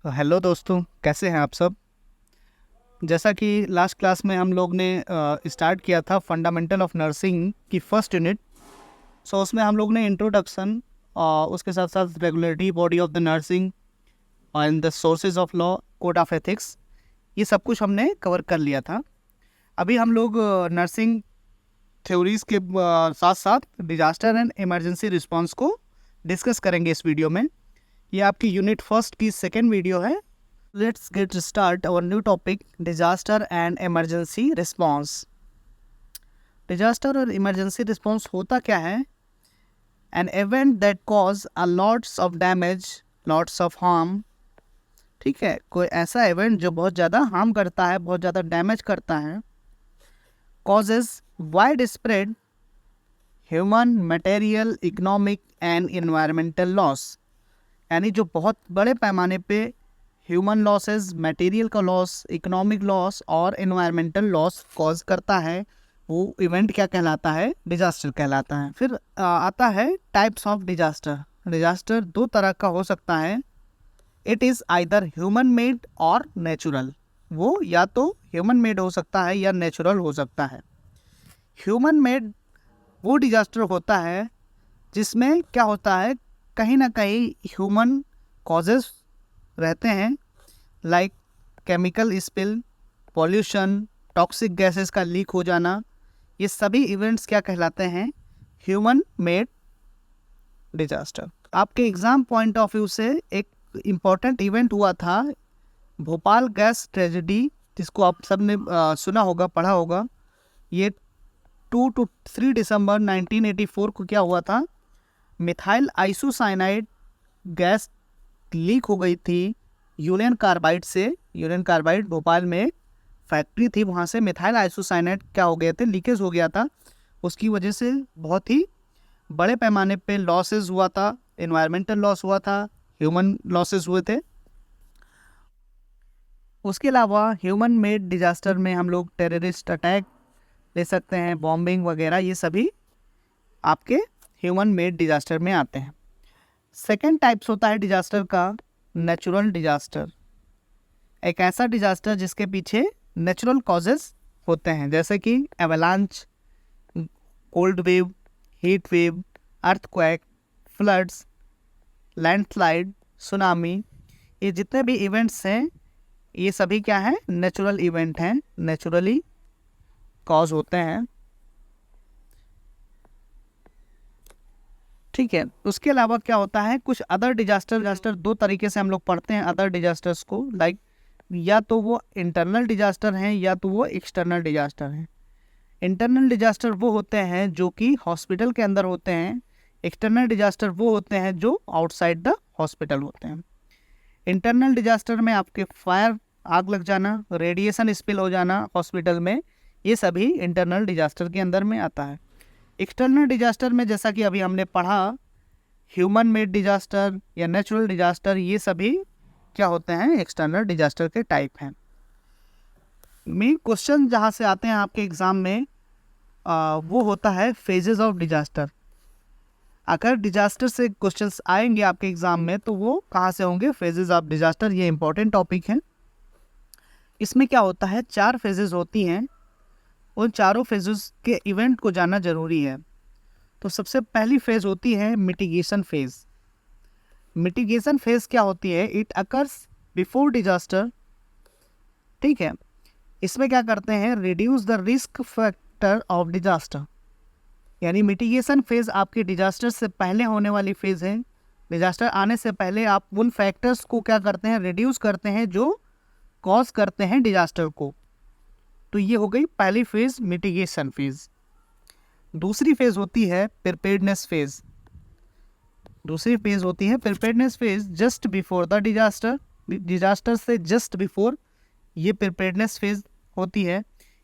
Hello दोस्तों, कैसे हैं आप सब। जैसा कि लास्ट क्लास में हम लोग ने स्टार्ट किया था फंडामेंटल ऑफ नर्सिंग की फर्स्ट यूनिट। सो उसमें हम लोग ने इंट्रोडक्शन और उसके साथ साथ regulatory body of the nursing and the sources of law, code of ethics, ये सब कुछ हमने कवर कर लिया था। अभी हम लोग नर्सिंग थ्योरीज के साथ साथ डिजास्टर एंड इमरजेंसी रिस्पॉन्स को डिस्कस करेंगे इस वीडियो में। ये आपकी यूनिट फर्स्ट की सेकेंड वीडियो है। Let's get start our new topic, disaster and emergency response। Disaster और इमरजेंसी रिस्पॉन्स होता क्या है? An event that cause a lots of damage, lots of harm। ठीक है, कोई ऐसा इवेंट जो बहुत ज़्यादा हार्म करता है, बहुत ज़्यादा डैमेज करता है। causes widespread human, material, economic and environmental loss। यानी जो बहुत बड़े पैमाने पे ह्यूमन लॉसेस, मटेरियल का लॉस, इकोनॉमिक लॉस और एनवायरमेंटल लॉस कॉज करता है, वो इवेंट क्या कहलाता है? डिजास्टर कहलाता है। फिर आता है टाइप्स ऑफ डिजास्टर। डिजास्टर दो तरह का हो सकता है। It is either human made और नेचुरल। वो या तो ह्यूमन मेड हो सकता है या नेचुरल हो सकता है। ह्यूमन मेड वो डिजास्टर होता है जिसमें क्या होता है, कहीं ना कहीं ह्यूमन कॉजेस रहते हैं, like chemical spill, pollution, toxic gases का लीक हो जाना। ये सभी इवेंट्स क्या कहलाते हैं? Human made disaster. आपके एग्ज़ाम पॉइंट ऑफ व्यू से एक इम्पॉर्टेंट इवेंट हुआ था, भोपाल गैस ट्रेजेडी, जिसको आप सब ने सुना होगा, पढ़ा होगा। ये 2 to 3 दिसंबर 1984 को क्या हुआ था? मिथाइल आइसोसाइनाइड गैस लीक हो गई थी यूरेनियम कार्बाइड से। यूरेनियम कार्बाइड भोपाल में फैक्ट्री थी, वहाँ से मिथाइल आइसोसाइनाइड क्या हो गए थे, लीकेज हो गया था। उसकी वजह से बहुत ही बड़े पैमाने पे लॉसेस हुआ था, एनवायरमेंटल लॉस हुआ था, ह्यूमन लॉसेस हुए थे। उसके अलावा ह्यूमन मेड डिजास्टर में हम लोग टेररिस्ट अटैक ले सकते हैं, बॉम्बिंग वगैरह, ये सभी आपके ह्यूमन मेड डिजास्टर में आते हैं। सेकेंड टाइप्स होता है डिजास्टर का, नेचुरल डिजास्टर। एक ऐसा डिजास्टर जिसके पीछे नेचुरल कॉजेस होते हैं, जैसे कि avalanche, cold wave, heat wave, earthquake, floods, landslide, tsunami. ये जितने भी इवेंट्स हैं, ये सभी क्या हैं? नेचुरल इवेंट हैं, नेचुरली कॉज होते हैं। ठीक है, उसके अलावा क्या होता है, कुछ अदर डिजास्टर दो तरीके से हम लोग पढ़ते हैं अदर डिजास्टर्स को, लाइक या तो वो इंटरनल डिजास्टर हैं या तो वो एक्सटर्नल डिजास्टर हैं। इंटरनल डिजास्टर वो होते हैं जो कि हॉस्पिटल के अंदर होते हैं। एक्सटर्नल डिजास्टर वो होते हैं जो आउटसाइड द हॉस्पिटल होते हैं। इंटरनल डिजास्टर में आपके फायर, आग लग जाना, रेडिएशन स्पिल हो जाना हॉस्पिटल में, ये सभी इंटरनल डिजास्टर के अंदर में आता है। एक्सटर्नल डिजास्टर में जैसा कि अभी हमने पढ़ा, ह्यूमन मेड डिजास्टर या नेचुरल डिजास्टर, ये सभी क्या होते हैं? एक्सटर्नल डिजास्टर के टाइप हैं। मेन क्वेश्चन जहाँ से आते हैं आपके एग्ज़ाम में वो होता है फेजेस ऑफ डिजास्टर। अगर डिजास्टर से क्वेश्चंस आएंगे आपके एग्ज़ाम में तो वो कहाँ से होंगे? Phases of disaster. ये इंपॉर्टेंट टॉपिक है। इसमें क्या होता है, 4 फेजेस होती हैं। उन चारों फेजेस के इवेंट को जानना ज़रूरी है। तो सबसे पहली फेज़ होती है मिटिगेशन फेज़। मिटिगेशन फेज़ क्या होती है? It occurs before disaster. ठीक है, इसमें क्या करते हैं? Reduce the risk factor of disaster. यानी मिटिगेशन फेज़ आपकी डिजास्टर से पहले होने वाली फेज़ है। डिजास्टर आने से पहले आप उन फैक्टर्स को क्या करते हैं? रिड्यूस करते हैं जो कॉज करते हैं डिजास्टर को। तो ये हो गई पहली फेज़, मिटिगेशन फेज़। दूसरी फेज़ होती है प्रिपेयर्डनेस फेज़। दूसरी फेज़ होती है preparedness phase just before the disaster. Disaster से जस्ट बिफोर ये प्रिपेयर्डनेस फेज़ होती है।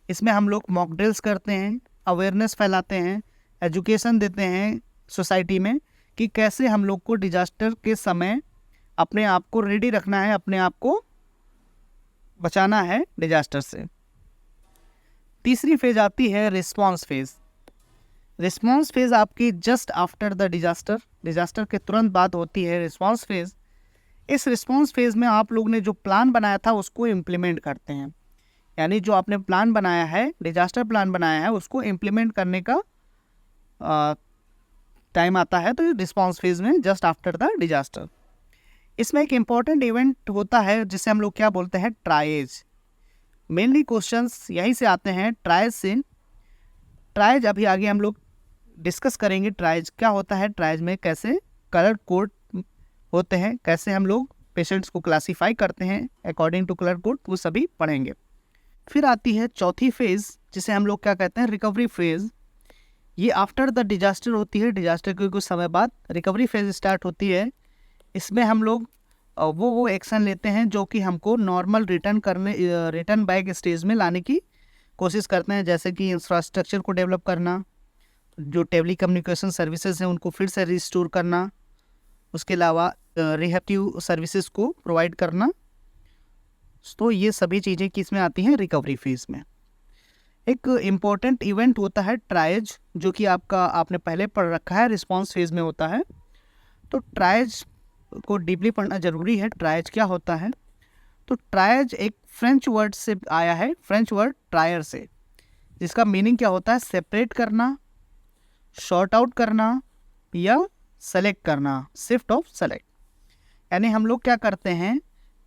इसमें हम लोग मॉक ड्रिल्स करते हैं, अवेयरनेस फैलाते हैं, एजुकेशन देते हैं सोसाइटी में कि कैसे हम लोग को डिजास्टर के समय अपने आप को रेडी रखना है, अपने आप को बचाना है डिजास्टर से। तीसरी फेज़ आती है रिस्पॉन्स फेज़। रिस्पॉन्स फेज़ आपकी just after the disaster, disaster के तुरंत बाद होती है रिस्पॉन्स फेज़। इस रिस्पॉन्स फेज़ में आप लोग ने जो प्लान बनाया था उसको इम्प्लीमेंट करते हैं, यानी जो आपने प्लान बनाया है, डिजास्टर प्लान बनाया है, उसको इम्प्लीमेंट करने का टाइम आता है तो रिस्पॉन्स फेज़ में जस्ट आफ्टर द डिजास्टर। इसमें एक इम्पॉर्टेंट इवेंट होता है जिसे हम लोग क्या बोलते हैं, ट्रायज। मेनली क्वेश्चंस यहीं से आते हैं, ट्रायज से। ट्रायज अभी आगे हम लोग डिस्कस करेंगे, ट्रायज क्या होता है, ट्रायज में कैसे कलर कोड होते हैं, कैसे हम लोग पेशेंट्स को क्लासीफाई करते हैं अकॉर्डिंग टू कलर कोड, वो सभी पढ़ेंगे। फिर आती है चौथी फेज़ जिसे हम लोग क्या कहते हैं, रिकवरी फेज़। ये आफ्टर द डिजास्टर होती है, डिजास्टर के कुछ समय बाद रिकवरी फेज़ स्टार्ट होती है। इसमें हम लोग वो एक्शन लेते हैं जो कि हमको नॉर्मल रिटर्न बैक स्टेज में लाने की कोशिश करते हैं, जैसे कि इंफ्रास्ट्रक्चर को डेवलप करना, जो टेली कम्युनिकेशन सर्विसेज हैं उनको फिर से रिस्टोर करना, उसके अलावा रिहेबिलिटेटिव सर्विसेज को प्रोवाइड करना। तो ये सभी चीज़ें किस में आती हैं, रिकवरी फेज़ में। एक इम्पॉर्टेंट इवेंट होता है ट्रायज, जो कि आपने पहले पढ़ रखा है, रिस्पॉन्स फेज़ में होता है। तो ट्रायज को डीपली पढ़ना ज़रूरी है। ट्रायज क्या होता है, तो ट्रायज एक फ्रेंच वर्ड से आया है, फ्रेंच वर्ड ट्रायर से, जिसका मीनिंग क्या होता है, सेपरेट करना, शॉर्ट आउट करना या सेलेक्ट करना, शिफ्ट ऑफ सेलेक्ट। यानी हम लोग क्या करते हैं,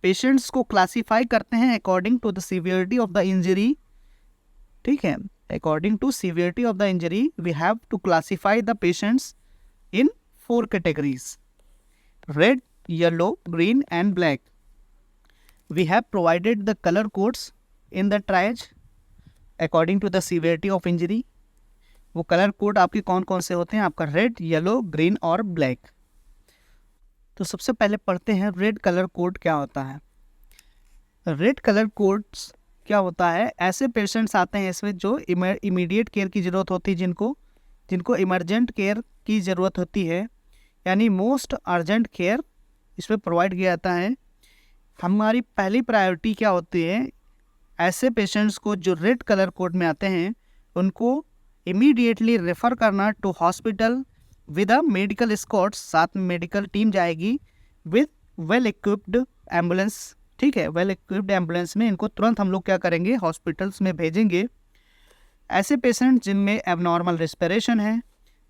पेशेंट्स को क्लासीफाई करते हैं according to the severity of the injury. ठीक है, according to severity of the injury we have to classify the patients in 4 categories, red, yellow, green and black. We have provided the color codes in the triage according to the severity of injury. वो colour code आपके कौन कौन से होते हैं, आपका red, yellow, green और black. तो सबसे पहले पढ़ते हैं रेड कलर कोड क्या होता है। रेड कलर कोड्स क्या होता है, ऐसे पेशेंट्स आते हैं इसमें जो इमीडिएट केयर की ज़रूरत होती है, जिनको इमरजेंट केयर की ज़रूरत होती है, यानी मोस्ट अर्जेंट केयर इसमें प्रोवाइड किया जाता है। हमारी पहली प्रायोरिटी क्या होती है, ऐसे पेशेंट्स को जो रेड कलर कोड में आते हैं उनको इमीडिएटली रेफ़र करना to hospital with a medical escorts. साथ में मेडिकल टीम जाएगी विद वेल इक्विप्ड एम्बुलेंस। ठीक है, वेल इक्विप्ड एम्बुलेंस में इनको तुरंत हम लोग क्या करेंगे, हॉस्पिटल्स में भेजेंगे। ऐसे पेशेंट जिनमें एबनॉर्मल रेस्पिरेशन है,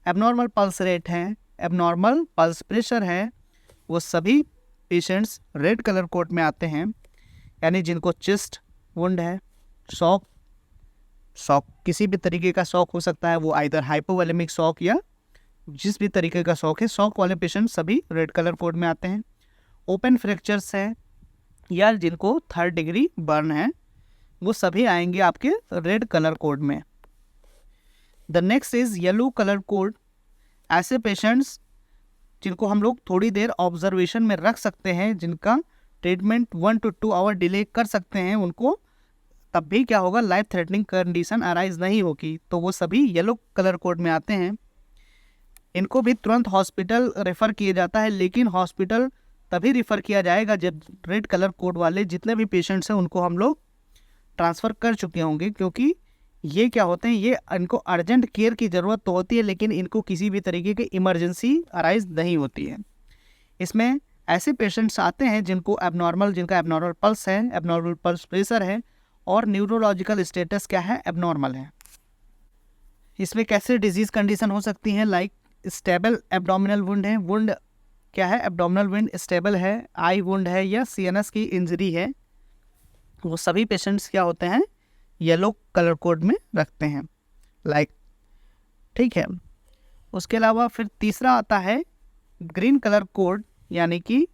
एबनॉर्मल पल्स रेट है, एबनॉर्मल पल्स प्रेशर है, वो सभी पेशेंट्स रेड कलर कोड में आते हैं। यानी जिनको चेस्ट वुंड है, शॉक किसी भी तरीके का शॉक हो सकता है, वो आइदर हाइपोवोलेमिक शॉक या जिस भी तरीके का शॉक है, शॉक वाले पेशेंट सभी रेड कलर कोड में आते हैं। ओपन फ्रैक्चर्स है या जिनको 3rd डिग्री बर्न है, वो सभी आएंगे आपके रेड कलर कोड में। The next is yellow colour code. ऐसे पेशेंट्स जिनको हम लोग थोड़ी देर ऑब्जर्वेशन में रख सकते हैं, जिनका ट्रीटमेंट 1 to 2 आवर डिले कर सकते हैं, उनको तब भी क्या होगा, लाइफ थ्रेटनिंग कंडीशन अराइज नहीं होगी, तो वो सभी येलो कलर कोड में आते हैं। इनको भी तुरंत हॉस्पिटल रेफ़र किया जाता है, लेकिन हॉस्पिटल तभी रेफ़र किया जाएगा जब रेड कलर कोड वाले जितने भी पेशेंट्स हैं उनको हम लोग ट्रांसफ़र कर चुके होंगे, क्योंकि ये क्या होते हैं, ये इनको अर्जेंट केयर की ज़रूरत तो होती है, लेकिन इनको किसी भी तरीके की इमरजेंसी अराइज नहीं होती है। इसमें ऐसे पेशेंट्स आते हैं जिनका एबनॉर्मल पल्स है, एबनॉर्मल पल्स प्रेशर है और न्यूरोलॉजिकल स्टेटस क्या है, एबनॉर्मल है। इसमें कैसे डिजीज़ कंडीशन हो सकती हैं, लाइक स्टेबल एब्डोमिनल वुंड है, वुंड क्या है, एब्डोमिनल वुंड स्टेबल है, आई वुंड है या सीएनएस की इंजरी है, वो सभी पेशेंट्स क्या होते हैं, येलो कलर कोड में रखते हैं, लाइक। ठीक है, उसके अलावा फिर तीसरा आता है ग्रीन कलर कोड, यानी कि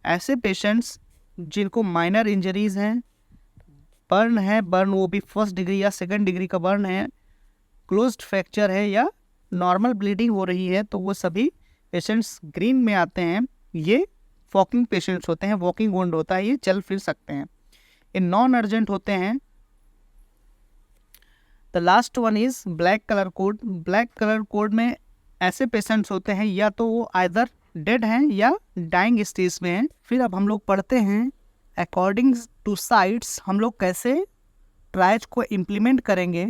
ऐसे पेशेंट्स जिनको माइनर इंजरीज हैं, बर्न वो भी 1st डिग्री या 2nd डिग्री का बर्न है, क्लोज्ड फ्रैक्चर है या नॉर्मल ब्लीडिंग हो रही है, तो वो सभी पेशेंट्स ग्रीन में आते हैं। ये वॉकिंग पेशेंट्स होते हैं, वॉकिंग वुंड होता है, ये चल फिर सकते हैं। ये नॉन अर्जेंट होते हैं। The last one is black colour code. Black colour code में ऐसे पेशेंट्स होते हैं या तो वो आइदर डेड हैं या डाइंग स्टेज में हैं। फिर अब हम लोग पढ़ते हैं अकॉर्डिंग टू साइट्स हम लोग कैसे ट्रायज को इम्प्लीमेंट करेंगे।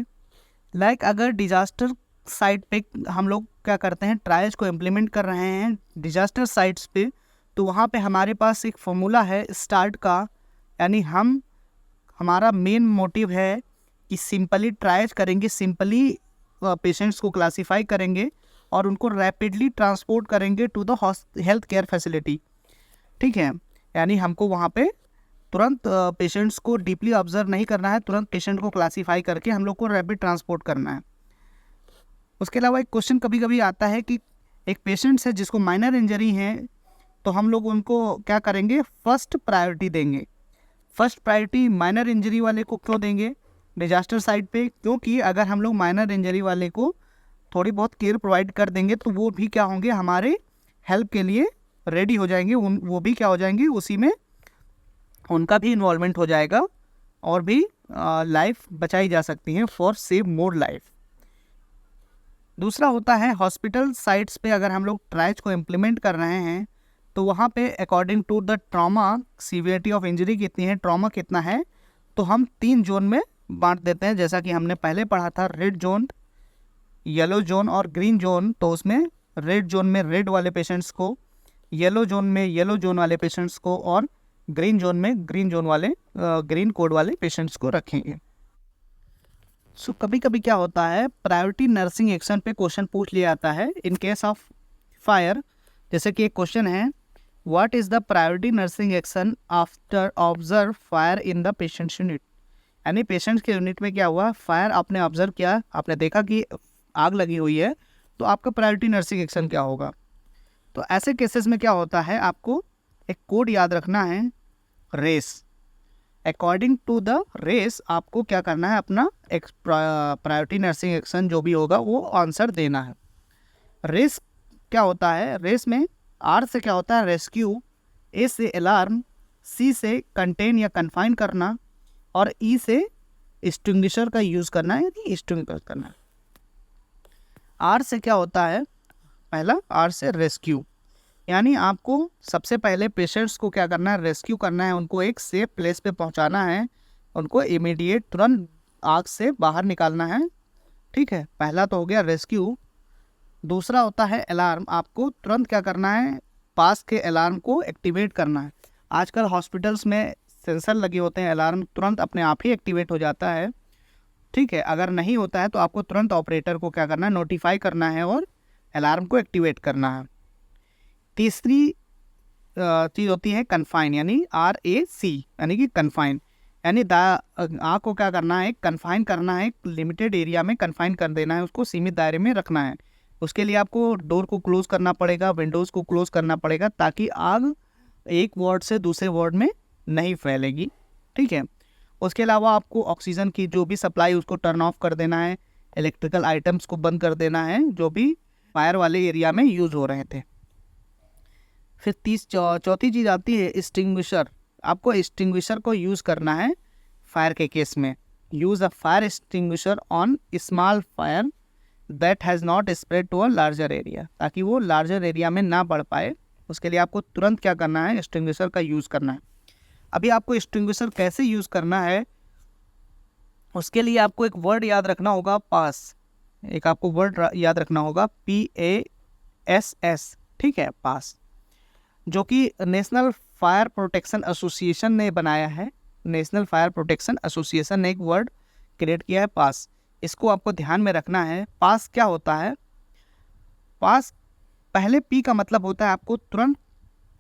लाइक अगर डिजास्टर साइट पे हम लोग क्या करते हैं, ट्रायज को इम्प्लीमेंट कर रहे हैं डिजास्टर साइट्स पे, तो वहाँ पे हमारे पास एक फॉर्मूला है स्टार्ट का, यानी हमारा मेन मोटिव है कि सिंपली ट्राइज करेंगे, सिंपली पेशेंट्स को क्लासीफाई करेंगे और उनको रैपिडली ट्रांसपोर्ट करेंगे to the health care facility. ठीक है, यानी हमको वहाँ पे तुरंत पेशेंट्स को डीपली ऑब्जर्व नहीं करना है, तुरंत पेशेंट को क्लासीफाई करके हम लोग को रैपिड ट्रांसपोर्ट करना है। उसके अलावा एक क्वेश्चन कभी कभी आता है कि एक पेशेंट्स है जिसको माइनर इंजरी है, तो हम लोग उनको क्या करेंगे, फर्स्ट प्रायोरिटी देंगे। फर्स्ट प्रायोरिटी माइनर इंजरी वाले को क्यों देंगे डिजास्टर साइट पे? क्योंकि अगर हम लोग माइनर इंजरी वाले को थोड़ी बहुत केयर प्रोवाइड कर देंगे तो वो भी क्या होंगे, हमारे हेल्प के लिए रेडी हो जाएंगे, वो भी क्या हो जाएंगे, उसी में उनका भी इन्वॉल्वमेंट हो जाएगा और भी लाइफ बचाई जा सकती है, फॉर सेव मोर लाइफ। दूसरा होता है हॉस्पिटल साइट्स पे अगर हम लोग ट्राइज को इम्प्लीमेंट कर रहे हैं तो वहाँ पे according to the trauma severity of injury कितनी है, ट्रॉमा कितना है, तो हम 3 जोन में बांट देते हैं। जैसा कि हमने पहले पढ़ा था, रेड जोन, येलो जोन और ग्रीन जोन। तो उसमें रेड जोन में रेड वाले पेशेंट्स को, येलो जोन में येलो जोन वाले पेशेंट्स को और ग्रीन जोन में ग्रीन जोन वाले ग्रीन कोड वाले पेशेंट्स को रखेंगे। सो कभी कभी क्या होता है, प्रायोरिटी नर्सिंग एक्शन पे क्वेश्चन पूछ लिया जाता है इन केस ऑफ फायर। जैसे कि एक क्वेश्चन है, what is the priority nursing action after observe fire in the patients unit? यानी पेशेंट्स के यूनिट में क्या हुआ, फायर आपने ऑब्जर्व किया, आपने देखा कि आग लगी हुई है, तो आपका प्रायोरिटी नर्सिंग एक्शन क्या होगा? तो ऐसे केसेस में क्या होता है, आपको एक कोड याद रखना है, RACE. According to the RACE आपको क्या करना है, अपना एक प्रायोरिटी नर्सिंग एक्शन जो भी होगा वो आंसर देना है। रेस क्या होता है, रेस में आर से क्या होता है, रेस्क्यू, ए से अलार्म, सी से कंटेन या कन्फाइन करना और ई से एक्सटिंग्विशर का यूज़ करना है, यानी एक्सटिंग्विश करना है। आर से क्या होता है, पहला आर से रेस्क्यू, यानी आपको सबसे पहले पेशेंट्स को क्या करना है, रेस्क्यू करना है, उनको एक सेफ प्लेस पे पहुंचाना है, उनको इमीडिएट तुरंत आग से बाहर निकालना है। ठीक है, पहला तो हो गया रेस्क्यू। दूसरा होता है अलार्म, आपको तुरंत क्या करना है, पास के अलार्म को एक्टिवेट करना है। आजकल हॉस्पिटल्स में सेंसर लगे होते हैं, अलार्म तुरंत अपने आप ही एक्टिवेट हो जाता है। ठीक है, अगर नहीं होता है तो आपको तुरंत ऑपरेटर को क्या करना है, नोटिफाई करना है और अलार्म को एक्टिवेट करना है। तीसरी चीज़ होती है कन्फाइन, यानी RAC, यानी कि कन्फाइन, यानी आग को क्या करना है, कन्फाइन करना है, लिमिटेड एरिया में कन्फाइन कर देना है, उसको सीमित दायरे में रखना है। उसके लिए आपको डोर को क्लोज़ करना पड़ेगा, विंडोज़ को क्लोज़ करना पड़ेगा, ताकि आग एक वार्ड से दूसरे वार्ड में नहीं फैलेगी। ठीक है, उसके अलावा आपको ऑक्सीजन की जो भी सप्लाई उसको टर्न ऑफ कर देना है, इलेक्ट्रिकल आइटम्स को बंद कर देना है जो भी फायर वाले एरिया में यूज़ हो रहे थे। फिर चौथी चीज़ आती है एक्सटिंग्विशर। आपको एक्सटिंग्विशर को यूज़ करना है फायर के केस में। Use a fire extinguisher on small fire that has not spread to a larger area, ताकि वो लार्जर एरिया में ना बढ़ पाए। उसके लिए आपको तुरंत क्या करना है, एक्सटिंग्विशर का यूज़ करना है। अभी आपको एक्सटिंग्विशर कैसे यूज़ करना है, उसके लिए आपको एक वर्ड याद रखना होगा, पास। एक आपको वर्ड याद रखना होगा, PASS। ठीक है, पास, जो कि नेशनल फायर प्रोटेक्शन एसोसिएशन ने बनाया है। नेशनल फायर प्रोटेक्शन एसोसिएशन ने एक वर्ड क्रिएट किया है, पास। इसको आपको ध्यान में रखना है। पास क्या होता है, पास पहले P का मतलब होता है आपको तुरंत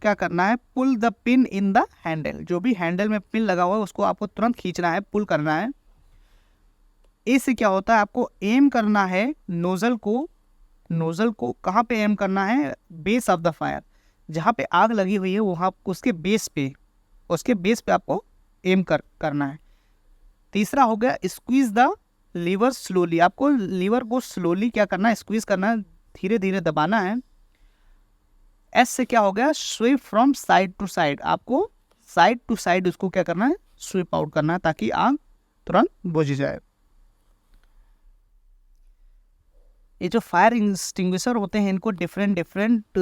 क्या करना है, pull the pin in the handle. जो भी हैंडल में पिन लगा हुआ है उसको आपको तुरंत खींचना है, पुल करना है। ए से क्या होता है, आपको एम करना है नोजल को। नोजल को कहाँ पे एम करना है, बेस ऑफ द फायर, जहाँ पे आग लगी हुई है वहाँ उसके बेस पे आपको एम करना है। तीसरा हो गया स्क्वीज द लीवर स्लोली। आपको लीवर को स्लोली क्या करना है, स्क्वीज करना है, धीरे धीरे दबाना है। एस से क्या हो गया, sweep from side to side. आपको साइड टू साइड उसको क्या करना है, स्वीप आउट करना है, ताकि आग तुरंत बुझ जाए। ये जो फायर एक्सटिंग्विशर होते हैं इनको डिफरेंट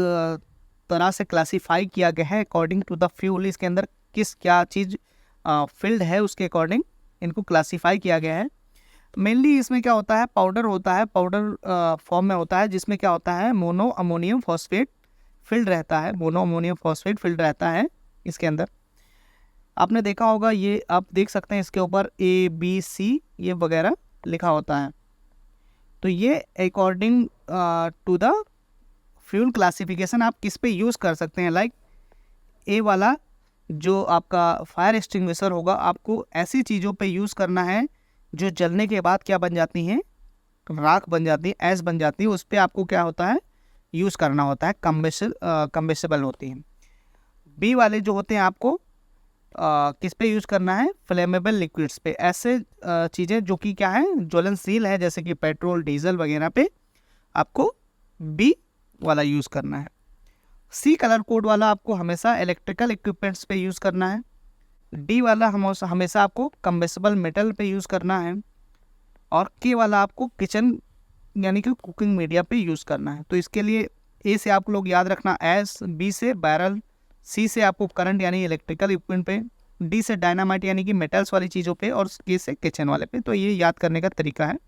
तरह से क्लासीफाई किया गया है अकॉर्डिंग टू द फ्यूल। इसके अंदर क्या चीज़ फील्ड है उसके अकॉर्डिंग इनको क्लासीफाई किया गया है। मेनली इसमें क्या होता है, पाउडर होता है, पाउडर फॉर्म में होता है, जिसमें क्या होता है, मोनो अमोनियम फॉस्फेट फिल्ड रहता है, मोनो अमोनियम फॉस्फेट फिल्ड रहता है इसके अंदर। आपने देखा होगा, ये आप देख सकते हैं इसके ऊपर ABC ये वगैरह लिखा होता है। तो ये according to the fuel classification आप किस पे यूज़ कर सकते हैं। लाइक ए वाला जो आपका फायर एक्सटिंग्विशर होगा, आपको ऐसी चीज़ों पे यूज़ करना है जो जलने के बाद क्या बन जाती हैं, राख बन जाती है, ऐश बन जाती है, उस पर आपको क्या होता है, यूज़ करना होता है, कम्बेसिबल होती हैं। बी वाले जो होते हैं आपको किस पे यूज़ करना है, फ्लेमेबल लिक्विड्स पे, ऐसे चीज़ें जो कि क्या है, ज्वलनशील है, जैसे कि पेट्रोल डीजल वगैरह पे आपको बी वाला यूज़ करना है। सी कलर कोड वाला आपको हमेशा इलेक्ट्रिकल इक्विपमेंट्स पे यूज़ करना है। डी वाला हमेशा आपको कम्बेसिबल मेटल पे यूज़ करना है। और के वाला आपको किचन यानी कि कुकिंग मीडिया पे यूज़ करना है। तो इसके लिए ए से आप लोग याद रखना एस, बी से बैरल, सी से आपको करंट यानी इलेक्ट्रिकल इक्विपमेंट पे, डी से डायनामाइट यानी कि मेटल्स वाली चीज़ों पे, और के से किचन वाले पे। तो ये याद करने का तरीका है।